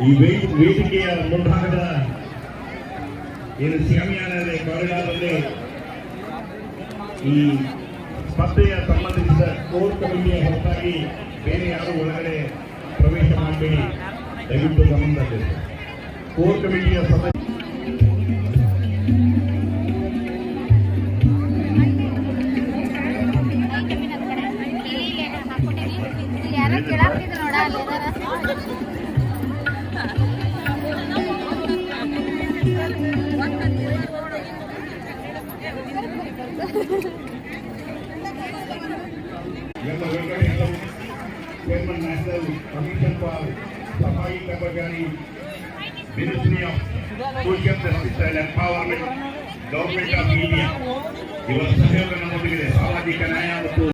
ಈ ವೇದಿಕೆಯ ಮುಂಭಾಗದ ಏನು ಶಾಮಿಯಾನದ ಕಾರಿಡಾರ್ನಲ್ಲಿ ಈ ಸ್ಪರ್ಧೆಯ ಸಂಬಂಧಿಸಿದ ಕೋರ್ ಕಮಿಟಿಯ ಹೊರತಾಗಿ ಬೇರೆ ಯಾರು ಒಳಗಡೆ ಪ್ರವೇಶ ಮಾಡಬೇಡಿ, ದಯವಿಟ್ಟು ಗಮನದಲ್ಲಿ. ಕೋರ್ ಕಮಿಟಿಯ ಸದಸ್ಯ Chairman National Commission for Safai Kabajani, Ministry of Social Justice and Empowerment, Government of India. ಇವತ್ತು ಸಹಯೋಗ ನಮ್ಮೊಂದಿಗೆ ಸಾಮಾಜಿಕ ನ್ಯಾಯ ಮತ್ತು